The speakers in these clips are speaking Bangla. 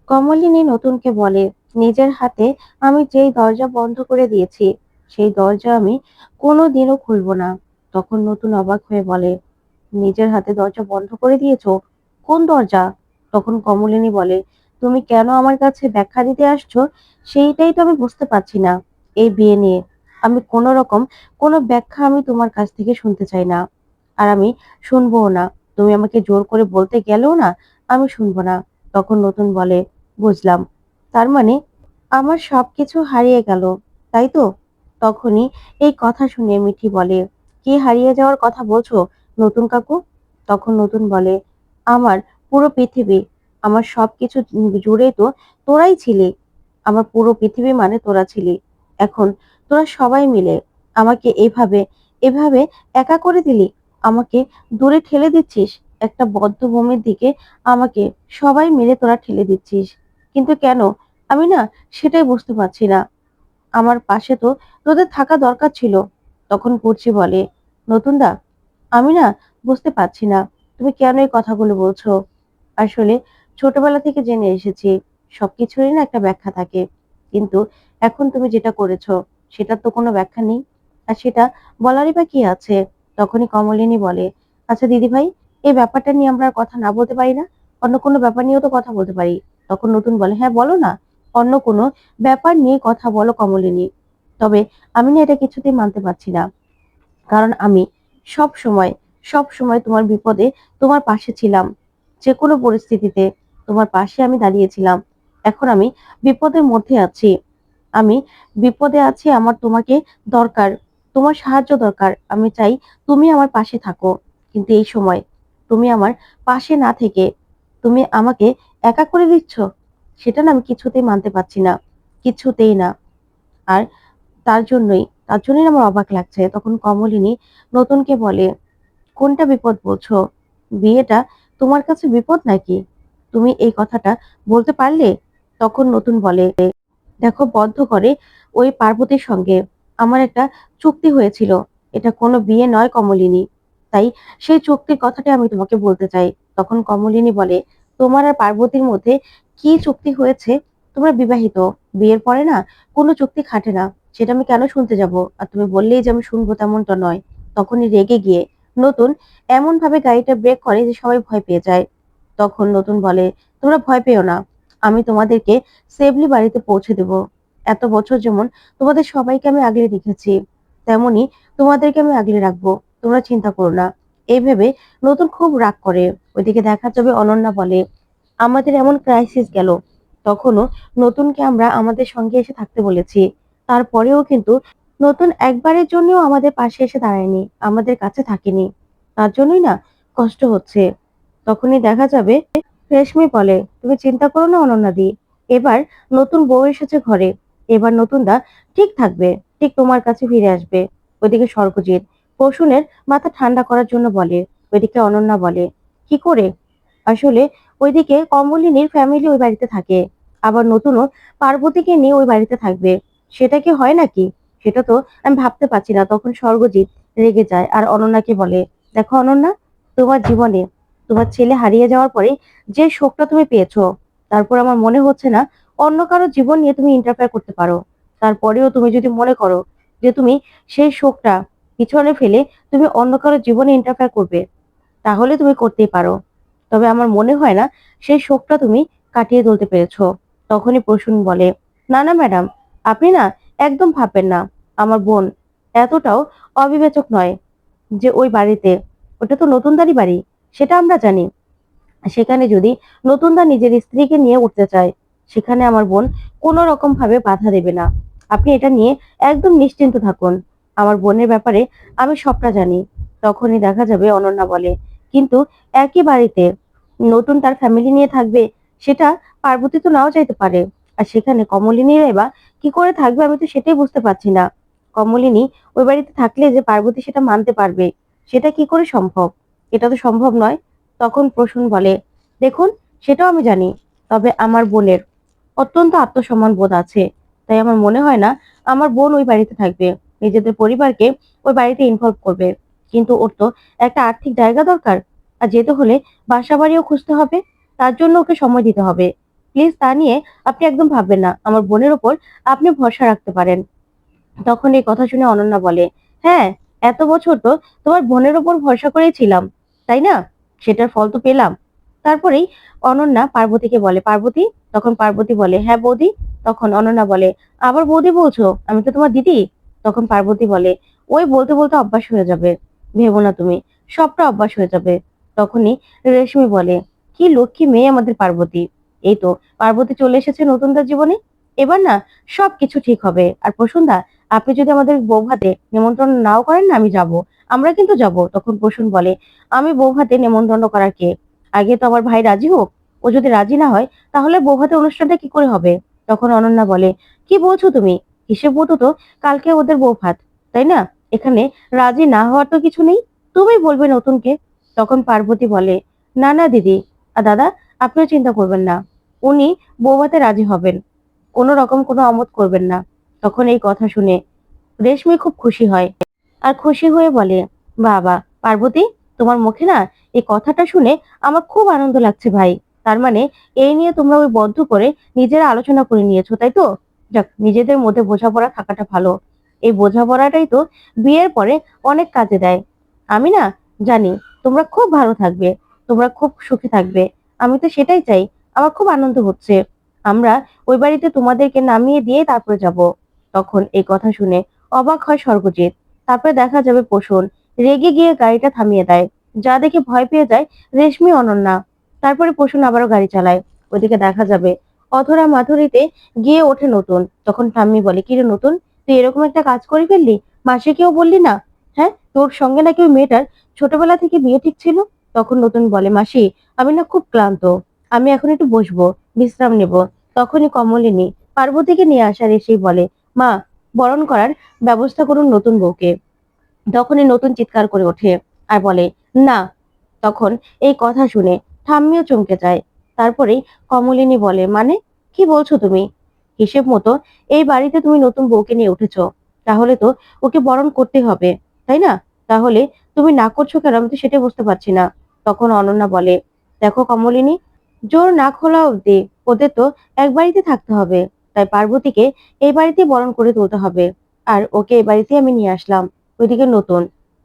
কমলিনী নতুনকে বলে, নিজের হাতে আমি যেই দরজা বন্ধ করে দিয়েছি সেই দরজা আমি কোনোদিনও খুলবো না। তখন নতুন অবাক হয়ে বলে, নিজের হাতে দরজা বন্ধ করে দিয়েছো? কোন দরজা? তখন কমলিনী বলে, তুমি কেন আমার কাছে ব্যাখ্যা দিতে আসছো সেইটাই তো আমি বুঝতে পারছি না। এই বিয়ে নিয়ে আমি কোনো রকম কোনো ব্যাখ্যা আমি তোমার কাছ থেকে শুনতে চাই না, আর আমি শুনবোও না। তুমি আমাকে জোর করে বলতে গেলেও না, আমি শুনবো না। তখন নতুন বলে, বুঝলাম, তার মানে আমার সবকিছু হারিয়ে গেল, তাই তো? তখনই এই কথা শুনে মিঠি বলে, কি হারিয়ে যাওয়ার কথা বলছো নতুন কাকু? তখন নতুন বলে, আমার পুরো পৃথিবী, আমার সবকিছু জুড়েই তো তোরাই ছিলি। আমার পুরো পৃথিবী মানে তোরা ছিলি। এখন তোরা সবাই মিলে আমাকে এভাবে এভাবে একা করে দিলি। আমাকে দূরে ঠেলে দিচ্ছিস, একটা বদ্ধভূমির দিকে আমাকে সবাই মিলে তোরা ঠেলে দিচ্ছিস। কিন্তু কেন? আমি না সেটাই বুঝতে পারছি না। আমার পাশে তো তোদের থাকা দরকার ছিল। তখন কুর্চি বলে, নতুন দা, আমি না বুঝতে পারছি না তুমি কেন এই কথাগুলো বলছো। আসলে ছোটবেলা থেকে জেনে এসেছি সবকিছুরই না একটা ব্যাখ্যা থাকে, কিন্তু এখন তুমি যেটা করেছো সেটার তো কোনো ব্যাখ্যা নেই। আর সেটা বলারই বা কি আছে? তখনই কমলিনী বলে, আচ্ছা দিদি ভাই, এই ব্যাপারটা নিয়ে আমরা আর কথা না বলতে পারি না? অন্য কোনো ব্যাপার নিয়েও তো কথা বলতে পারি। তখন নতুন বলে, হ্যাঁ বলো না, অন্য কোনো ব্যাপার নিয়ে কথা বলো কমলিনী। তবে আমি না এটা কিছুতেই মানতে পারছি না, কারণ আমি সব সময় সব সময় তোমার বিপদে তোমার পাশে ছিলাম। যে কোনো পরিস্থিতিতে তোমার পাশে আমি দাঁড়িয়েছিলাম। এখন আমি বিপদের মধ্যে আছি। আমি বিপদে আছি, আমার তোমাকে দরকার, তোমার সাহায্য দরকার। আমি চাই তুমি আমার পাশে থাকো। কিন্তু এই সময় তুমি আমার পাশে না থেকে তুমি আমাকে একা করে দিচ্ছ, সেটা না আমি কিছুতেই মানতে পারছি না, কিছুতেই না। আর তার জন্যই আমার অবাক লাগছে। তখন কমলিনী নতুনকে বলে, কোনটা বিপদ বলছো? বিয়েটা তোমার কাছে বিপদ নাকি? তুমি এই কথাটা বলতে পারলে? তখন নতুন বলে, দেখো, বদ্ধ করে ওই পার্বতীর সঙ্গে আমার একটা চুক্তি হয়েছিল। এটা কোনো বিয়ে নয় কমলিনী। তাই সেই চুক্তির কথাটা আমি তোমাকে বলতে চাই। তখন কমলিনী বলে, তোমার আর পার্বতীর মধ্যে কি চুক্তি হয়েছে? তোমরা বিবাহিত, বিয়ের পরে না কোনো চুক্তি খাটে না। সেটা আমি কেন শুনতে যাব? আর তুমি বললেই যে আমি শুনবো তেমনটা নয়। তখনই রেগে গিয়ে নতুন এমন ভাবে গাড়িটা ব্রেক করে যে সবাই ভয় পেয়ে যায়। তখন নতুন বলে, তোমরা ভয় পেও না, আমি তোমাদেরকে সেফলি বাড়িতে পৌঁছে দেব। এত বছর যেমন তোমাদের সবাইকে আমি আগলে রেখেছি, তেমনি তোমাদেরকে আমি আগলে রাখবো। তোমরা চিন্তা করো না। এই ভেবে নতুন খুব রাগ করে। ওইদিকে দেখা যাবে অনন্যা বলে, আমাদের এমন ক্রাইসিস গেল, তখনও নতুনকে আমরা আমাদের সঙ্গে এসে থাকতে বলেছি, তারপরেও কিন্তু নতুন একবারের জন্যও আমাদের পাশে এসে দাঁড়ায়নি, আমাদের কাছে থাকেনি। তার জন্যই না কষ্ট হচ্ছে। তখনই দেখা যাবে রেশমি বলে, তুমি চিন্তা করো না অনন্যাদি, এবার নতুন বউ এসেছে ঘরে, এবার নতুন দা ঠিক থাকবে, ঠিক তোমার কাছে ফিরে আসবে। ওইদিকে স্বর্গজিৎ প্রসূনের মাথা ঠান্ডা করার জন্য বলে। ওইদিকে অনন্যা বলে, কি করে? আসলে ওইদিকে কমলিনীর ফ্যামিলি ওই বাড়িতে থাকে, আবার নতুনও পার্বতীকে নিয়ে ওই বাড়িতে থাকবে। সেটা কি হয় নাকি? সেটা তো আমি ভাবতে পারছি না। তখন স্বর্গজিৎ রেগে যায় আর অনন্যাকে বলে, দেখো অনন্যা, তোমার জীবনে তোমার ছেলে হারিয়ে যাওয়ার পরে যে শোকটা তুমি পেয়েছো, তারপর আমার মনে হচ্ছে না অন্য কারো জীবন নিয়ে তুমি ইন্টারফেয়ার করতে পারো। তারপরেও তুমি যদি মনে করো যে তুমি সেই শোকটা পিছনে ফেলে তুমি অন্য কারো জীবনে ইন্টারফেয়ার করবে, তাহলে তুমি করতেই পারো। তবে আমার মনে হয় না সেই শোকটা তুমি কাটিয়ে তুলতে পেরেছো। তখনই প্রসূন বলে, না না ম্যাডাম, আপনি না একদম ভাববেন না। আমার বোন এতটাও অবিবেচক নয় যে ওই বাড়িতে, ওটা তো নতুনদারি বাড়ি, সেটা আমরা জানি। সেখানে যদি নতুনদা নিজের স্ত্রীকে নিয়ে উঠতে চায়, সেখানে আমার বোন কোনো রকম ভাবে বাধা দেবে না। আপনি এটা নিয়ে একদম নিশ্চিন্ত থাকুন। আমার বোনের ব্যাপারে আমি সবটা জানি। তখনই দেখা যাবে অনন্যা বলে, কিন্তু একই বাড়িতে নতুন তার ফ্যামিলি নিয়ে থাকবে, সেটা পার্বতী তো নাও চাইতে পারে। আর সেখানে কমলিনীর বা কি করে থাকবে আমি তো সেটাই বুঝতে পারছি না। কমলিনী ওই বাড়িতে থাকলে যে পার্বতী সেটা মানতে পারবে, সেটা কি করে সম্ভব? এটা তো সম্ভব নয়। তখন প্রসূন বলে, দেখুন, সেটাও আমি জানি, তবে আমার বোনের অত্যন্ত আত্মসম্মান বোধ আছে। তাই আমার মনে হয় না আমার বোন ওই বাড়িতে থাকবে, নিজেদের পরিবারকে ওই বাড়িতে ইনভলভ করবে। কিন্তু ওর তো একটা আর্থিক জায়গা দরকার, আর যেতে হলে বাসা বাড়িও খুঁজতে হবে, তার জন্য ওকে সময় দিতে হবে। প্লিজ তা নিয়ে আপনি একদম ভাববেন না। আমার বোনের ওপর আপনি ভরসা রাখতে পারেন। তখন এই কথা শুনে অনন্যা বলে, হ্যাঁ, এত বছর তো তোমার বোনের ওপর ভরসা করেই ছিলাম, তাই না? সেটার ফল তো পেলাম। তারপরেই অনন্যা পার্বতীকে বলে, পার্বতী। তখন পার্বতী বলে, হ্যাঁ বৌদি। তখন অনন্যা বলে, আবার বৌদি বলছো? আমি তো তোমার দিদি। তখন পার্বতী বলে, ওই বলতে বলতে অভ্যাস হয়ে যাবে, ভেবো না তুমি, সবটা অভ্যাস হয়ে যাবে। তখনই রেশমি বলে, কি লক্ষ্মী মেয়ে আমাদের পার্বতী। এই তো পার্বতী চলে এসেছে নতুন তার জীবনে। এবার না সবকিছু ঠিক হবে। আর প্রসূনদা, আপনি যদি আমাদের বউ ভাতে নিমন্ত্রণ নাও করেন না, আমি যাব, আমরা কিন্তু যাব। তখন প্রসূন বলে, আমি বউ ভাতে নিমন্ত্রণ করার কে? আগে তো আমার ভাই রাজি হোক। ও যদি রাজি না হয় তাহলে বউ ভাতের অনুষ্ঠানটা কি করে হবে? তখন অনন্যা বলে, কি বলছো তুমি? হিসেব মতো তো কালকে ওদের বউ ভাত, তাই না? এখানে রাজি না হওয়ার তো কিছু নেই, তুমি বলবে নতুনকে। তখন পার্বতী বলে, না না দিদি আর দাদা, আপনিও চিন্তা করবেন না, উনি বউ ভাতে রাজি হবেন, কোনো রকম কোনো অমত করবেন না। তখন এই কথা শুনে রেশমি খুব খুশি হয়, আর খুশি হয়ে বলে, বাবা পার্বতী, তোমার মুখে না এই কথাটা শুনে আমার খুব আনন্দ লাগছে ভাই। তার মানে এই নিয়ে তোমরা ওই বদ্ধ করে নিজেরা আলোচনা করে নিয়েছো, তাই তো? যাক, নিজেদের মধ্যে বোঝাপড়া থাকাটা ভালো। এই বোঝাপড়াটাই তো বিয়ের পরে অনেক কাজে দেয়। আমি না জানি তোমরা খুব ভালো থাকবে, তোমরা খুব সুখী থাকবে। আমি তো সেটাই চাই। আমার খুব আনন্দ হচ্ছে। আমরা ওই বাড়িতে তোমাদেরকে নামিয়ে দিয়ে তারপরে যাব। তখন এই কথা শুনে অবাক হয় স্বর্গজিৎ। তারপরে দেখা যাবে পোষণ রেগে গিয়ে গাড়িটা থামিয়ে দেয়, যা দেখে ভয় পেয়ে যায় রেশমি অনন্যা। তারপরে পোষণ আবারও গাড়ি চালায়। ওইদিকে দেখা যাবে অধরা মাধুরীতে গিয়ে ওঠে নতুন। তখন ঠাম্মি বলে, কিরে নতুন, তুই এরকম একটা কাজ করে ফেললি, মাসিকেও বললি না? হ্যাঁ, তোর সঙ্গে নাকি ওই মেয়েটার ছোটবেলা থেকে বিয়ে ঠিক ছিল। তখন নতুন বলে, মাসি আমি না খুব ক্লান্ত, আমি এখন একটু বসবো, বিশ্রাম নেব। তখনই কমলিনী পার্বতীকে নিয়ে আসার এসেই বলে, মা, বরণ করার ব্যবস্থা করুন নতুন বউকে। তখনই নতুন চিৎকার করে ওঠে আর বলে, না। তখন এই কথা শুনে ঠাম্মিও চমকে যায়। তারপরেই কমলিনী বলে, মানে কি বলছো তুমি? হিসেব মতো এই বাড়িতে তুমি নতুন বউকে নিয়ে উঠেছো, তাহলে তো ওকে বরণ করতে হবে, তাই না? তাহলে তুমি না করছো কেন, আমি তো সেটা বুঝতে পারছি না। তখন অনন্যা বলে, দেখো কমলিনী, জোর না খোলা অব্দি ওদের তো এক বাড়িতে থাকতে হবে। তাই পার্বতীকে এই বাড়িতে বরণ করে তুলতে হবে। আর ওকে এই বাড়িতে আমি নিয়ে আসলাম। ওইদিকে নতুন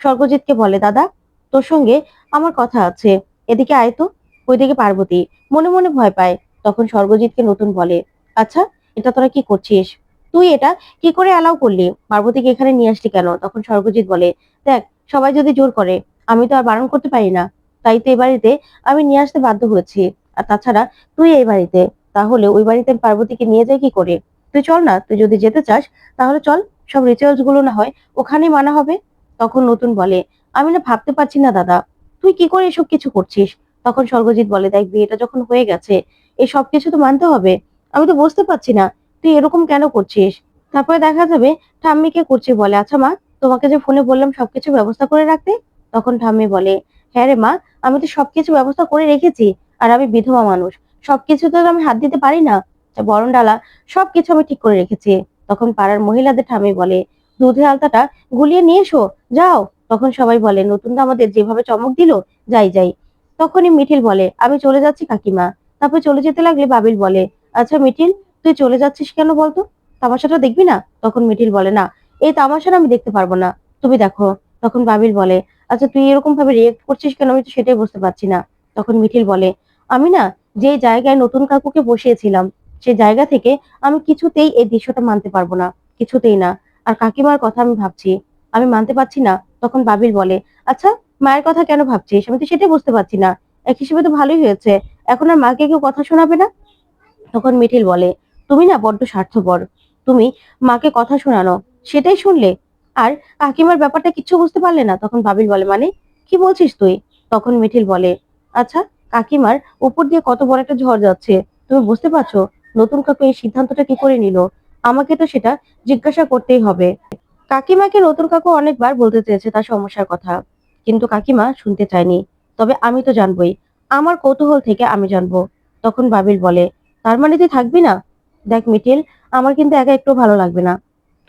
স্বর্গজিৎকে বলে, দাদা, তোর সঙ্গে আমার কথা আছে, এদিকে আয় তো। ওইদিকে পার্বতী মনে মনে ভয় পায়। তখন স্বর্গজিৎকে নতুন বলে, আচ্ছা, এটা তোরা কি করছিস? তুই এটা কি করে অ্যালাউ করলি? পার্বতীকে এখানে নিয়ে আসলি কেন? তখন স্বর্গজিৎ বলে, দেখ, সবাই যদি জোর করে আমি তো আর বারণ করতে পারি না। তাই তো এই বাড়িতে আমি নিয়ে আসতে বাধ্য হয়েছি। আর তাছাড়া তুই এই বাড়িতে, তাহলে ওই বাড়িতে আমি পার্বতীকে নিয়ে যাই কি করে? তুই চল না, তুই যদি যেতে চাস তাহলে চল, সব রিচুয়ালস গুলো না হয় ওখানেই মানা হবে। তখন নতুন বলে, আমি না ভাবতে পারছি না দাদা, তুই কি করে এসব কিছু করছিস? তখন স্বর্গজিৎ বলে, দেখ, বিয়েটা যখন হয়ে গেছে এই সব কিছু তো মানতে হবে। আমি তো বুঝতে পারছি না তুই এরকম কেন করছিস। তারপরে দেখা যাবে ঠাম্মিকে করছি বলে, আচ্ছা মা, তোমাকে যে ফোনে বললাম সবকিছু ব্যবস্থা করে রাখতে। তখন ঠাম্মি বলে, হ্যাঁ রে মা, আমি তো সবকিছু ব্যবস্থা করে রেখেছি। আর আমি বিধবা মানুষ, সবকিছু তো আমি হাত দিতে পারি না। বরণ ডালা সবকিছু আমি ঠিক করে রেখেছি। তখন পাড়ার মহিলাদের ঠাম্মি বলে, দুধে আলতাটা গুলিয়ে নিয়ে এসো, যাও। তখন সবাই বলে, নতুন তো আমাদের যেভাবে চমক দিল, যাই যাই। তখনই মিঠিল বলে, আমি চলে যাচ্ছি কাকিমা। তারপর চলে যেতে লাগলে বাবিল বলে, আচ্ছা মিঠিল, তুই চলে যাচ্ছিস কেন বলতো? তামাশাটা দেখবি না? তখন মিঠিল বলে, না, এই তামাশাটা আমি দেখতে পারবো না, তুমি দেখো। তখন বাবিল বলে, আচ্ছা তুই এরকম ভাবে রিয়েক্ট করছিস কেন, আমি তো সেটাই বুঝতে পারছি না। তখন মিঠিল বলে, আমি না যে জায়গায় নতুন কাকুকে বসিয়েছিলাম সেই জায়গা থেকে আমি কিছুতেই এই দৃশ্যটা মানতে পারবো না, কিছুতেই না। আর কাকিমার কথা আমি ভাবছি, আমি মানতে পারছি না। তখন বাবিল বলে, আচ্ছা, মায়ের কথা কেন ভাবছিস? আমি তো সেটাই বুঝতে পারছি না। এক হিসেবে তো ভালোই হয়েছে, এখন আর মাকে কেউ কথা শোনাবে না। তখন মিঠিল বলে, তুমি না বড্ড স্বার্থপর, তুমি মাকে কথা শোনানো সেটাই শুনলে, আর কাকিমার ব্যাপারটা কিচ্ছু বুঝতে পারলে না। তখন বাবিল বলে, মানে কি বলছিস তুই? তখন মিঠিল বলে, আচ্ছা, কাকিমার উপর দিয়ে কত বড় একটা ঝড় যাচ্ছে, তুমি বুঝতে পারছো? নতুন কাকু এই সিদ্ধান্তটা কি করে নিল? আমাকে তো সেটা জিজ্ঞাসা করতেই হবে। কাকিমাকে নতুন কাকু অনেকবার বলতে চেয়েছে তার সমস্যার কথা, কিন্তু কাকিমা শুনতে চায়নি। তবে আমি তো জানবই, আমার কৌতূহল থেকে আমি জানবো। তখন বাবিল বলে, তার মানে তুই থাকবি না? দেখ মিঠিল, আমার কিন্তু একা একটু ভালো লাগবে না।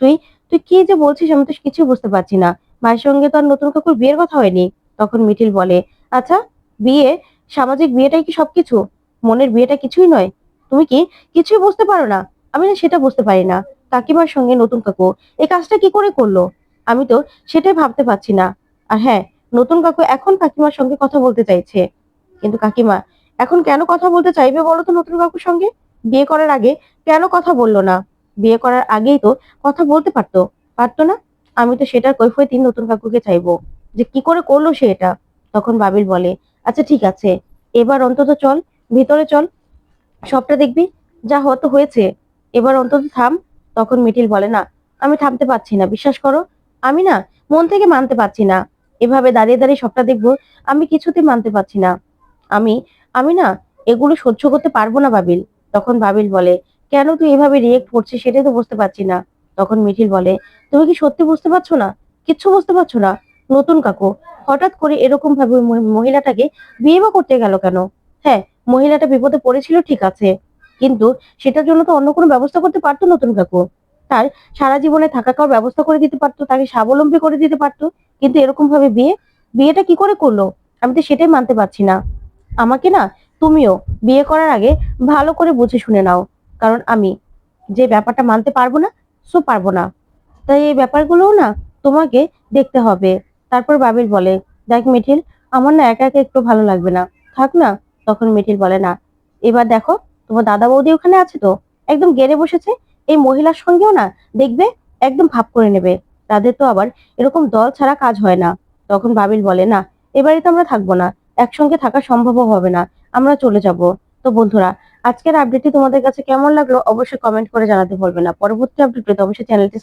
তুই তুই কি যে বলছিস আমি তো কিছু বুঝতে পারছি না। মায়ের সঙ্গে তো আর নতুন কাকুর বিয়ের কথা হয়নি। তখন মিঠিল বলে, আচ্ছা, বিয়ে, সামাজিক বিয়েটাই কি সবকিছু? মনের বিয়েটা কিছুই নয়? তুমি কি কিছুই বুঝতে পারো না? আমি না সেটা বুঝতে পারি না। কাকিমার সঙ্গে নতুন কাকু এই কাজটা কি করে করলো? আমি তো সেটাই ভাবতে পারছি না। আর হ্যাঁ, নতুন কাকু এখন কাকিমার সঙ্গে কথা বলতে চাইছে। কিন্তু কাকিমা এখন কেন কথা বলতে চাইবে বলো তো নতুন কাকুর সঙ্গে? বিয়ে করার আগে কেন কথা বলল না? বিয়ে করার আগেই তো কথা বলতে পারতো, পারতো না? আমি তো সেটার কৈফিয়তই নতুন কাকুকে চাইবো যে কি করে করলো সে এটা। তখন বাবিল বলে, আচ্ছা ঠিক আছে, এবার অন্তত চল, ভিতরে চল, সবটা দেখবি। যা হতো হয়েছে, এবার অন্তত থাম। তখন মিঠিল বলে, না, আমি থামতে পারছি না, বিশ্বাস করো। আমি না মন থেকে মানতে পারছি না, এভাবে দাঁড়িয়ে দাঁড়িয়ে সবটা দেখবো। আমি কিছুতেই মানতে পারছি না। আমি আমি না এগুলো সহ্য করতে পারবো না বাবিল। তখন বাবিল বলে, কেন তুই এভাবে রিয়েক্ট করছিস সেটাই তো বুঝতে পারছি না। তখন মিঠিল বলে, তুমি কি সত্যি বুঝতে পারছো না? কিচ্ছু বুঝতে পারছো না? নতুন কাকু হঠাৎ করে এরকম ভাবে ওই মহিলাটাকে বিয়ে বা করতে গেল কেন? হ্যাঁ, মহিলাটা বিপদে পড়েছিল ঠিক আছে, কিন্তু সেটার জন্য তো অন্য কোনো ব্যবস্থা করতে পারতো নতুন কাকু। তার সারা জীবনে থাকা খাওয়ার ব্যবস্থা করে দিতে পারতো, তাকে স্বাবলম্বী করে দিতে পারতো। কিন্তু এরকম ভাবে বিয়েটা কি করে করলো? আমি তো সেটাই মানতে পারছি না। আমাকে না তুমিও বিয়ে করার আগে ভালো করে বুঝে শুনে নাও, কারণ আমি যে ব্যাপারটা মানতে পারবো না, পারবো না। তাই এই ব্যাপারগুলোও না তোমাকে দেখতে হবে। তারপর বাবিল বলে, দেখ মিঠিল, আমার না একা একা একটু ভালো লাগবে না, থাক না। তখন মিঠিল বলে, না, এবার দেখো, তোমার দাদা বৌদি ওখানে আছে তো, একদম গেড়ে বসেছে। এই মহিলার সঙ্গেও না দেখবে একদম ভাব করে নেবে। তাদের তো আবার এরকম দল ছাড়া কাজ হয় না। তখন বাবিল বলে, না, এবারে তো আমরা থাকবো না, একসঙ্গে থাকা সম্ভবও হবে না, আমরা চলে যাব। তো বন্ধুরা, আজকের আপডেটটি তোমাদের কাছে কেমন লাগলো অবশ্যই কমেন্ট করে জানাতে ভুলবে না। পরবর্তী আপডেট পেতে অবশ্যই চ্যানেলটি